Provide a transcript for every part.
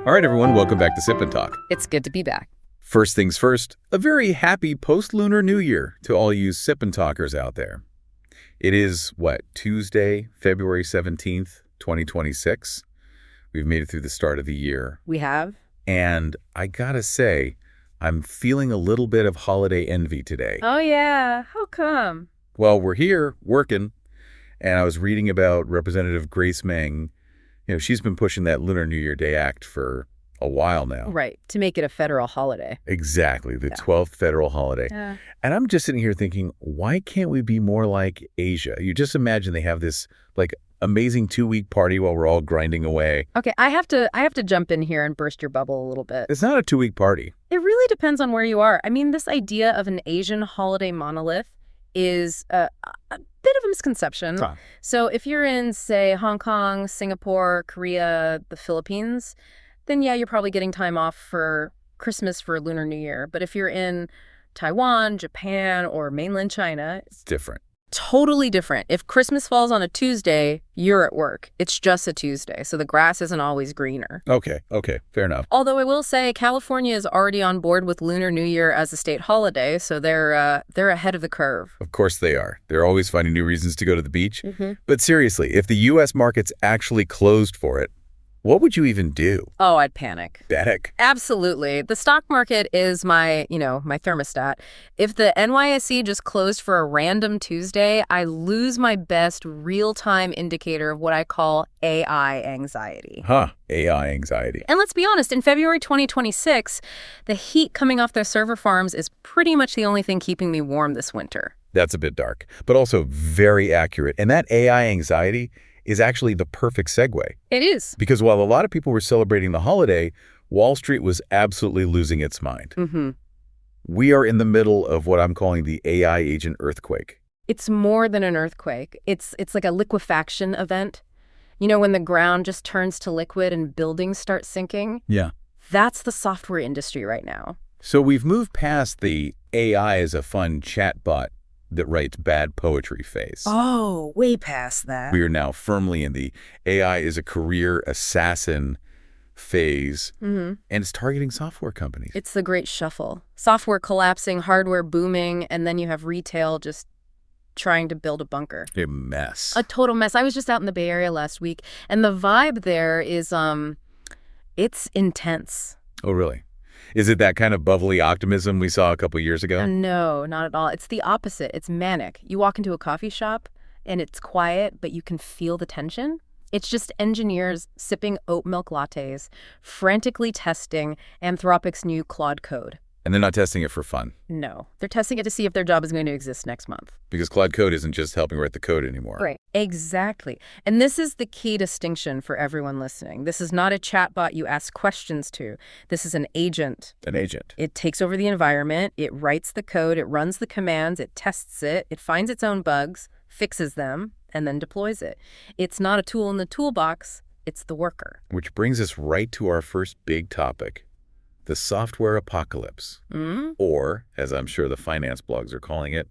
All right, everyone, welcome back to Sip and Talk. It's good to be back. First things first, a very happy post-Lunar New Year to all you Sip and Talkers out there. It is, Tuesday, February 17th, 2026. We've made it through the start of the year. We have. And I gotta say, I'm feeling a little bit of holiday envy today. Oh, yeah. How come? Well, we're here working, and I was reading about Representative Grace Meng. You know, she's been pushing that Lunar New Year Day Act for a while now. Right, to make it a federal holiday. Exactly, the 12th federal holiday. Yeah. And I'm just sitting here thinking, why can't we be more like Asia? You just imagine they have this, amazing 2-week party while we're all grinding away. Okay, I have to jump in here and burst your bubble a little bit. It's not a 2-week party. It really depends on where you are. I mean, this idea of an Asian holiday monolith is a bit of a misconception. Huh. So if you're in, say, Hong Kong, Singapore, Korea, the Philippines, then yeah, you're probably getting time off for Christmas, for Lunar New Year. But if you're in Taiwan, Japan, or mainland China, It's different. totally different. If Christmas falls on a Tuesday, you're at work. It's just a Tuesday, so the grass isn't always greener. Okay, fair enough. Although I will say California is already on board with Lunar New Year as a state holiday, so they're ahead of the curve. Of course they are. They're always finding new reasons to go to the beach. Mm-hmm. But seriously, if the U.S. market's actually closed for it, what would you even do? Oh, I'd panic. Panic? Absolutely. The stock market is my thermostat. If the NYSE just closed for a random Tuesday, I lose my best real-time indicator of what I call AI anxiety. AI anxiety. And let's be honest, in February 2026, the heat coming off their server farms is pretty much the only thing keeping me warm this winter. That's a bit dark, but also very accurate. And that AI anxiety is actually the perfect segue. It is. Because while a lot of people were celebrating the holiday, Wall Street was absolutely losing its mind. Mm-hmm. We are in the middle of what I'm calling the AI agent earthquake. It's more than an earthquake. It's like a liquefaction event. You know, when the ground just turns to liquid and buildings start sinking? Yeah. That's the software industry right now. So we've moved past the AI as a fun chatbot that writes bad poetry phase. Oh, way past that. We are now firmly in the AI is a career assassin phase, Mm-hmm. and it's targeting software companies. It's the great shuffle. Software collapsing, hardware booming, and then you have retail just trying to build a bunker. A mess. A total mess. I was just out in the Bay Area last week, and the vibe there is, it's intense. Oh, really? Is it that kind of bubbly optimism we saw a couple years ago? No, not at all. It's the opposite. It's manic. You walk into a coffee shop, and it's quiet, but you can feel the tension. It's just engineers sipping oat milk lattes, frantically testing Anthropic's new Claude code. And they're not testing it for fun. No, they're testing it to see if their job is going to exist next month. Because Claude Code isn't just helping write the code anymore. Right, exactly. And this is the key distinction for everyone listening. This is not a chatbot you ask questions to. This is an agent. An agent. It takes over the environment, it writes the code, it runs the commands, it tests it, it finds its own bugs, fixes them, and then deploys it. It's not a tool in the toolbox, it's the worker. Which brings us right to our first big topic. The software apocalypse, or, as I'm sure the finance blogs are calling it,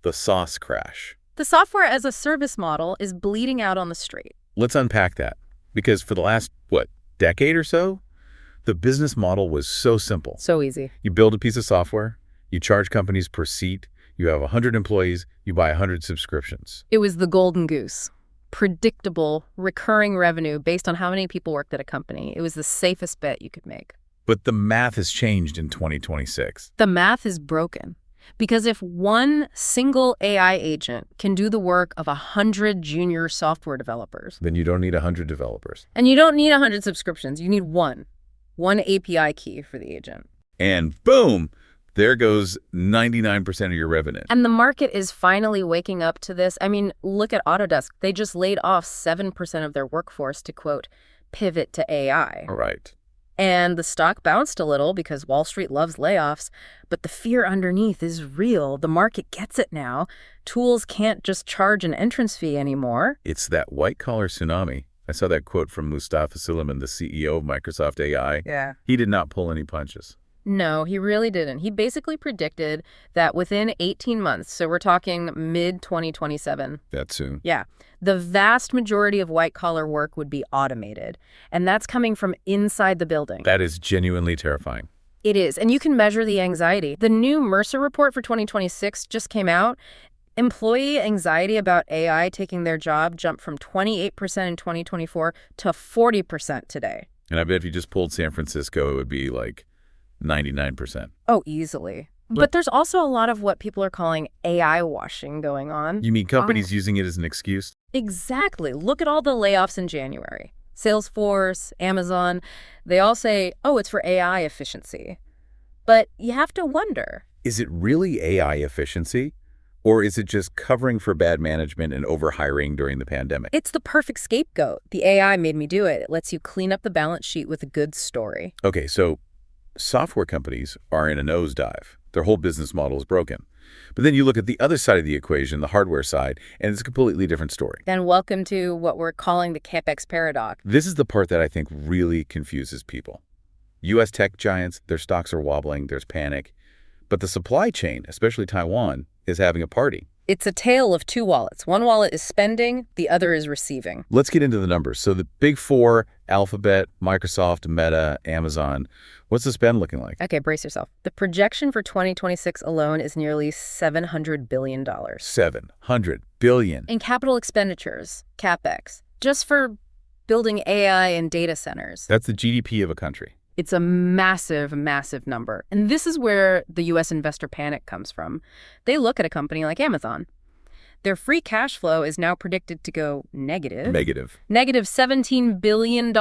the sauce crash. The software as a service model is bleeding out on the street. Let's unpack that, because for the last, decade or so, the business model was so simple. So easy. You build a piece of software, you charge companies per seat, you have 100 employees, you buy 100 subscriptions. It was the golden goose. Predictable, recurring revenue based on how many people worked at a company. It was the safest bet you could make. But the math has changed in 2026. The math is broken. Because if one single AI agent can do the work of 100 junior software developers, Then you don't need 100 developers. and you don't need 100 subscriptions, you need one API key for the agent. And boom, there goes 99% of your revenue. And the market is finally waking up to this. I mean, look at Autodesk. They just laid off 7% of their workforce to, quote, pivot to AI. All right. And the stock bounced a little because Wall Street loves layoffs, but the fear underneath is real. The market gets it now. Tools can't just charge an entrance fee anymore. It's that white-collar tsunami. I saw that quote from Mustafa Suleiman, the CEO of Microsoft AI. Yeah. He did not pull any punches. No, he really didn't. He basically predicted that within 18 months, so we're talking mid-2027. That soon? Yeah. The vast majority of white-collar work would be automated, and that's coming from inside the building. That is genuinely terrifying. It is, and you can measure the anxiety. The new Mercer report for 2026 just came out. Employee anxiety about AI taking their job jumped from 28% in 2024 to 40% today. And I bet if you just pulled San Francisco, it would be like 99%. Oh, easily. But there's also a lot of what people are calling AI washing going on. You mean companies using it as an excuse? Exactly. Look at all the layoffs in January. Salesforce, Amazon, they all say, oh, it's for AI efficiency. But you have to wonder. Is it really AI efficiency? Or is it just covering for bad management and overhiring during the pandemic? It's the perfect scapegoat. The AI made me do it. It lets you clean up the balance sheet with a good story. Okay, so software companies are in a nosedive. Their whole business model is broken. But then you look at the other side of the equation, the hardware side, and it's a completely different story. Then welcome to what we're calling the Capex paradox. This is the part that I think really confuses people. U.S. tech giants, their stocks are wobbling, there's panic. But the supply chain, especially Taiwan, is having a party. It's a tale of two wallets. One wallet is spending, the other is receiving. Let's get into the numbers. So the big four, Alphabet, Microsoft, Meta, Amazon, what's the spend looking like? Okay, brace yourself. The projection for 2026 alone is nearly $700 billion. $700 billion. In capital expenditures, Capex, just for building AI and data centers. That's the GDP of a country. It's a massive, massive number. And this is where the U.S. investor panic comes from. They look at a company like Amazon. Their free cash flow is now predicted to go negative. Negative $17 billion.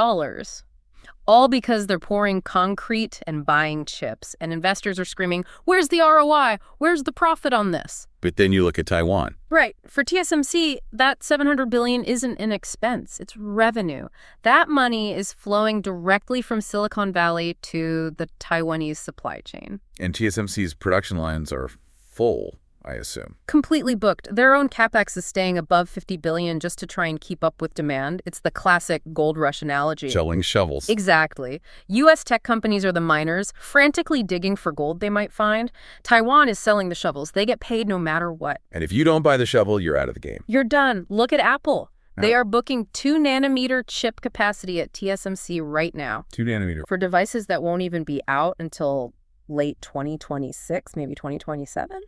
All because they're pouring concrete and buying chips. And investors are screaming, where's the ROI? Where's the profit on this? But then you look at Taiwan. Right. For TSMC, that $700 billion isn't an expense. It's revenue. That money is flowing directly from Silicon Valley to the Taiwanese supply chain. And TSMC's production lines are full, I assume. Completely booked. Their own Capex is staying above $50 billion just to try and keep up with demand. It's the classic gold rush analogy. Shoveling shovels. Exactly. U.S. tech companies are the miners, frantically digging for gold they might find. Taiwan is selling the shovels. They get paid no matter what. And if you don't buy the shovel, you're out of the game. You're done. Look at Apple. They are booking 2-nanometer chip capacity at TSMC right now. 2-nanometer. For devices that won't even be out until late 2026, maybe 2027.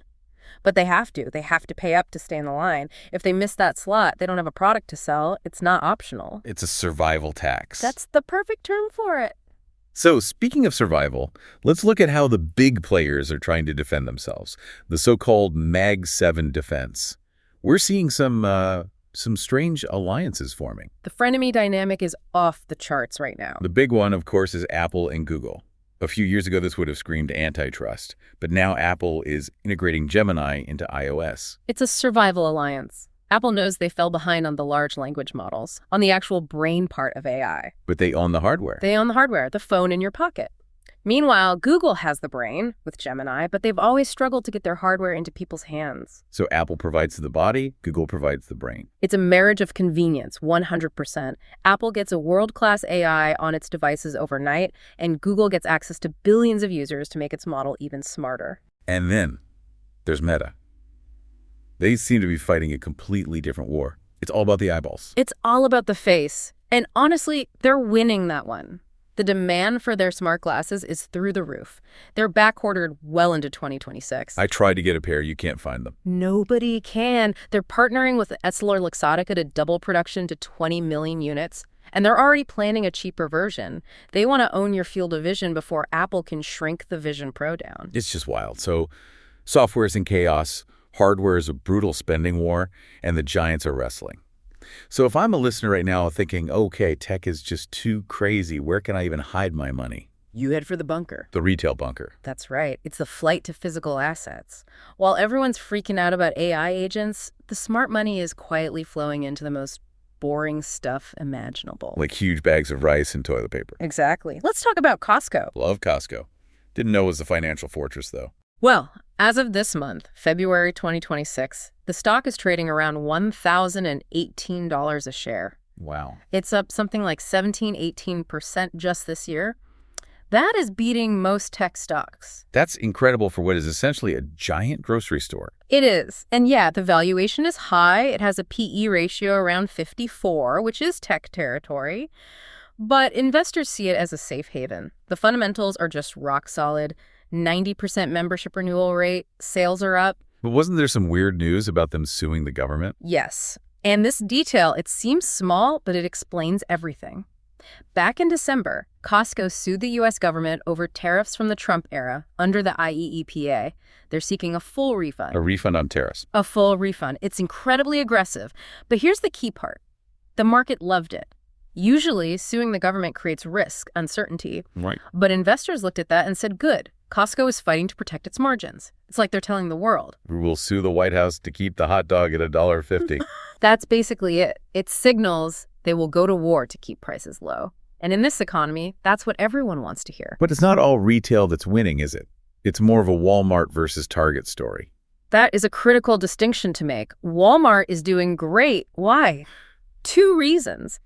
But they have to. They have to pay up to stay in the line. If they miss that slot, they don't have a product to sell. It's not optional. It's a survival tax. That's the perfect term for it. So speaking of survival, let's look at how the big players are trying to defend themselves. The so-called Mag 7 defense. We're seeing some strange alliances forming. The frenemy dynamic is off the charts right now. The big one, of course, is Apple and Google. A few years ago, this would have screamed antitrust, but now Apple is integrating Gemini into iOS. It's a survival alliance. Apple knows they fell behind on the large language models, on the actual brain part of AI. But they own the hardware. They own the hardware, the phone in your pocket. Meanwhile, Google has the brain with Gemini, but they've always struggled to get their hardware into people's hands. So Apple provides the body, Google provides the brain. It's a marriage of convenience, 100%. Apple gets a world-class AI on its devices overnight, and Google gets access to billions of users to make its model even smarter. And then there's Meta. They seem to be fighting a completely different war. It's all about the eyeballs. It's all about the face. And honestly, they're winning that one. The demand for their smart glasses is through the roof. They're back-ordered well into 2026. I tried to get a pair. You can't find them. Nobody can. They're partnering with EssilorLuxottica to double production to 20 million units. And they're already planning a cheaper version. They want to own your field of vision before Apple can shrink the Vision Pro down. It's just wild. So software is in chaos, hardware is a brutal spending war, and the giants are wrestling. So if I'm a listener right now thinking, okay, tech is just too crazy, where can I even hide my money? You head for the bunker. The retail bunker. That's right. It's the flight to physical assets. While everyone's freaking out about AI agents, the smart money is quietly flowing into the most boring stuff imaginable. Like huge bags of rice and toilet paper. Exactly. Let's talk about Costco. Love Costco. Didn't know it was a financial fortress, though. Well, as of this month, February 2026, the stock is trading around $1,018 a share. Wow. It's up something like 17-18% just this year. That is beating most tech stocks. That's incredible for what is essentially a giant grocery store. It is. And yeah, the valuation is high. It has a PE ratio around 54, which is tech territory. But investors see it as a safe haven. The fundamentals are just rock solid. 90% membership renewal rate, sales are up. But wasn't there some weird news about them suing the government? Yes. And this detail, it seems small, but it explains everything. Back in December, Costco sued the U.S. government over tariffs from the Trump era under the IEEPA. They're seeking a full refund. A refund on tariffs. A full refund. It's incredibly aggressive. But here's the key part. The market loved it. Usually, suing the government creates risk, uncertainty. Right. But investors looked at that and said, good. Costco is fighting to protect its margins. It's like they're telling the world. We'll sue the White House to keep the hot dog at $1.50. That's basically it. It signals they will go to war to keep prices low. And in this economy, that's what everyone wants to hear. But it's not all retail that's winning, is it? It's more of a Walmart versus Target story. That is a critical distinction to make. Walmart is doing great. Why? 2 reasons.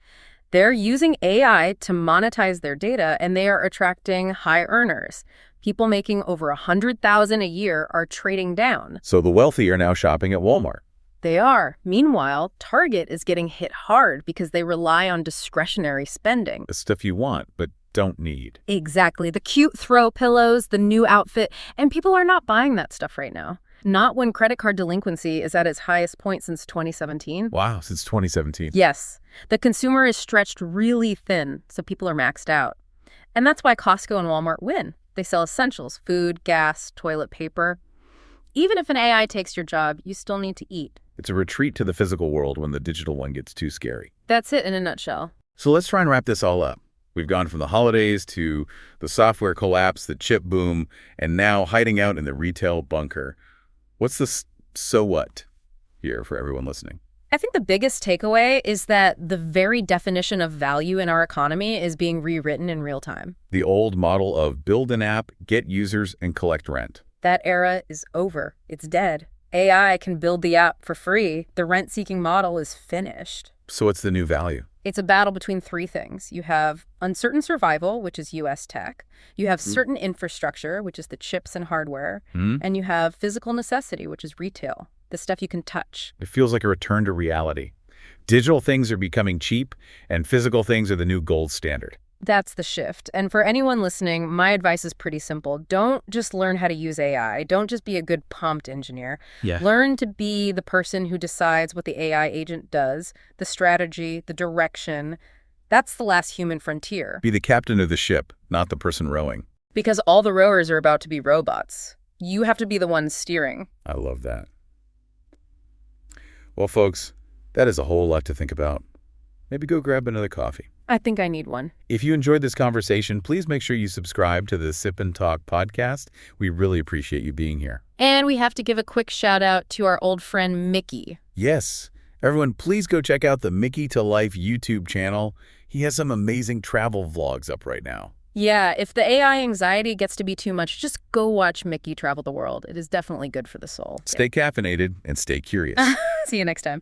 They're using AI to monetize their data, and they are attracting high earners. People making over $100,000 a year are trading down. So the wealthy are now shopping at Walmart. They are. Meanwhile, Target is getting hit hard because they rely on discretionary spending. The stuff you want, but don't need. Exactly. The cute throw pillows, the new outfit, and people are not buying that stuff right now. Not when credit card delinquency is at its highest point since 2017. Wow, since 2017. Yes. The consumer is stretched really thin, so people are maxed out. And that's why Costco and Walmart win. They sell essentials, food, gas, toilet paper. Even if an AI takes your job, you still need to eat. It's a retreat to the physical world when the digital one gets too scary. That's it in a nutshell. So let's try and wrap this all up. We've gone from the holidays to the software collapse, the chip boom, and now hiding out in the retail bunker. What's the so what here for everyone listening? I think the biggest takeaway is that the very definition of value in our economy is being rewritten in real time. The old model of build an app, get users, and collect rent. That era is over. It's dead. AI can build the app for free. The rent-seeking model is finished. So what's the new value? It's a battle between 3 things. You have uncertain survival, which is U.S. tech. You have certain infrastructure, which is the chips and hardware. And you have physical necessity, which is retail, the stuff you can touch. It feels like a return to reality. Digital things are becoming cheap, and physical things are the new gold standard. That's the shift. And for anyone listening, my advice is pretty simple. Don't just learn how to use AI. Don't just be a good prompt engineer. Learn to be the person who decides what the AI agent does, the strategy, the direction. That's the last human frontier. Be the captain of the ship, not the person rowing. Because all the rowers are about to be robots. You have to be the one steering. I love that. Well, folks, that is a whole lot to think about. Maybe go grab another coffee. I think I need one. If you enjoyed this conversation, please make sure you subscribe to the Sip and Talk podcast. We really appreciate you being here. And we have to give a quick shout out to our old friend Mickey. Yes. Everyone, please go check out the Mickey to Life YouTube channel. He has some amazing travel vlogs up right now. Yeah, if the AI anxiety gets to be too much, just go watch Mickey travel the world. It is definitely good for the soul. Stay caffeinated and stay curious. See you next time.